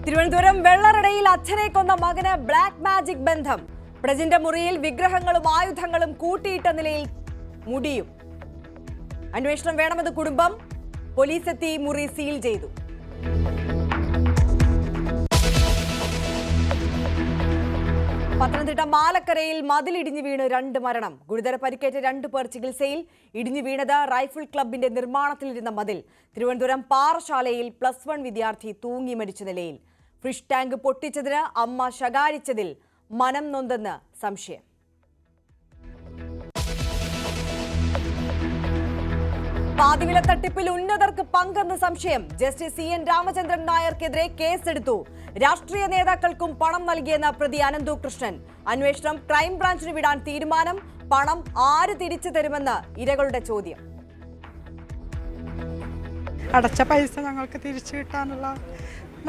തിരുവനന്തപുരം വെള്ളറടയിൽ അച്ഛനെ കൊന്ന മകന് ബ്ലാക്ക് മാജിക് ബന്ധം. പ്രജിന്റെ മുറിയിൽ വിഗ്രഹങ്ങളും ആയുധങ്ങളും കൂട്ടിയിട്ട നിലയിൽ മുടിയും. അന്വേഷണം വേണമെന്ന് കുടുംബം. പോലീസ് എത്തി മുറി സീൽ ചെയ്തു. പത്തനംതിട്ട മാലക്കരയിൽ മതിലിടിഞ്ഞു വീണ് 2 മരണം. ഗുരുതര പരിക്കേറ്റ 2 പേർ ചികിത്സയിൽ. ഇടിഞ്ഞു വീണത് റൈഫിൾ ക്ലബിന്റെ നിർമ്മാണത്തിലിരുന്ന മതിൽ. തിരുവനന്തപുരം പാറശാലയിൽ +1 വിദ്യാർത്ഥി തൂങ്ങി മരിച്ച നിലയിൽ. ഫിഷ് ടാങ്ക് പൊട്ടിച്ചതിന് അമ്മ ശകാരിച്ചതിൽ മനം നൊന്തെന്ന് സംശയം. പാതിവില തട്ടിപ്പിൽ ഉന്നതർക്ക് പങ്കെന്ന് സംശയം. ജസ്റ്റിസ് CN രാമചന്ദ്രൻ നായർക്കെതിരെ കേസെടുത്തു. രാഷ്ട്രീയ നേതാക്കൾക്കും പണം നൽകിയെന്ന പ്രതി അനന്തു കൃഷ്ണൻ. അന്വേഷണം ക്രൈംബ്രാഞ്ചിന് വിടാൻ തീരുമാനം. പണം ആര് തിരിച്ചു തരുമെന്ന് ഇരകളുടെ ചോദ്യം. അടച്ച പൈസ ഞങ്ങൾക്ക് തിരിച്ചു കിട്ടാനുള്ള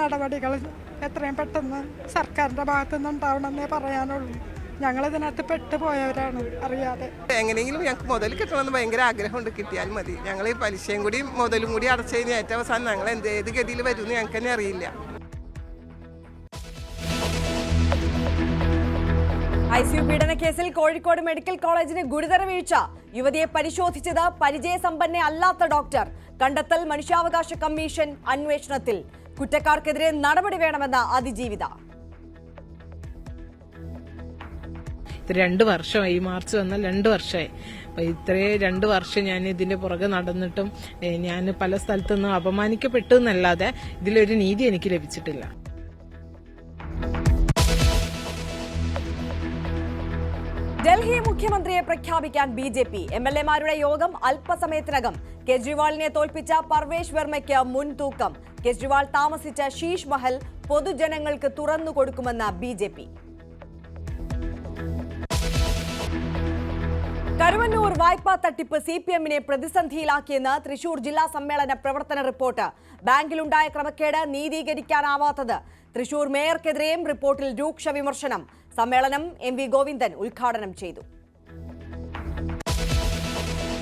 നടപടികൾ എത്രയും പെട്ടെന്ന് സർക്കാരിന്റെ ഭാഗത്തുനിന്ന് ഉണ്ടാവണമെന്നേ പറയാനുള്ളൂ. ഞങ്ങളിതിനകത്ത് പെട്ടുപോയവരാണ് അറിയാതെ. എങ്ങനെയെങ്കിലും ഞങ്ങൾക്ക് മുതൽ കിട്ടണമെന്ന് ഭയങ്കര ആഗ്രഹമുണ്ട്. കിട്ടിയാൽ മതി. ഞങ്ങൾ ഈ പലിശയും കൂടി മുതലും കൂടി അടച്ചു കഴിഞ്ഞാൽ ഏറ്റവും അവസാനം ഞങ്ങൾ ഏത് ഗതിയിൽ വരുമെന്ന് ഞങ്ങൾക്ക് തന്നെ അറിയില്ല. ICU പീഡന കേസിൽ കോഴിക്കോട് മെഡിക്കൽ കോളേജിന് ഗുരുതര വീഴ്ച. യുവതിയെ പരിശോധിച്ചത് പരിചയസമ്പന്ന അല്ലാത്ത ഡോക്ടർ. കണ്ടെത്തൽ മനുഷ്യാവകാശ കമ്മീഷൻ അന്വേഷണത്തിൽ. കുറ്റക്കാർക്കെതിരെ നടപടി വേണമെന്ന അതിജീവിത. 2 വർഷമായി. മാർച്ച് വന്നാൽ 2 വർഷമായി. അപ്പൊ ഇത്രയും 2 വർഷം ഞാൻ ഇതിന്റെ പുറകെ നടന്നിട്ടും ഞാൻ പല സ്ഥലത്തുനിന്നും അപമാനിക്കപ്പെട്ടു എന്നല്ലാതെ ഇതിലൊരു നീതി എനിക്ക് ലഭിച്ചിട്ടില്ല. ഡൽഹി മുഖ്യമന്ത്രിയെ പ്രഖ്യാപിക്കാൻ BJP. MLA-മാരുടെ യോഗം അല്പസമയത്തിനകം. കേജ്രിവാളിനെ തോൽപ്പിച്ച പർവേഷ് വർമ്മയ്ക്ക് മുൻതൂക്കം. കേജ്രിവാൾ താമസിച്ച ശീഷ് മഹൽ പൊതുജനങ്ങൾക്ക് തുറന്നു കൊടുക്കുമെന്ന് BJP. കരുവന്നൂർ വായ്പാ തട്ടിപ്പ് CPM-നെ പ്രതിസന്ധിയിലാക്കിയെന്ന് തൃശൂർ ജില്ലാ സമ്മേളന പ്രവർത്തന റിപ്പോർട്ട്. ബാങ്കിലുണ്ടായ ക്രമക്കേട് നീതീകരിക്കാനാവാത്തത്. തൃശൂർ മേയർക്കെതിരെയും റിപ്പോർട്ടിൽ രൂക്ഷ വിമർശനം. സമ്മേളനം MV ഗോവിന്ദൻ ഉദ്ഘാടനം ചെയ്തു.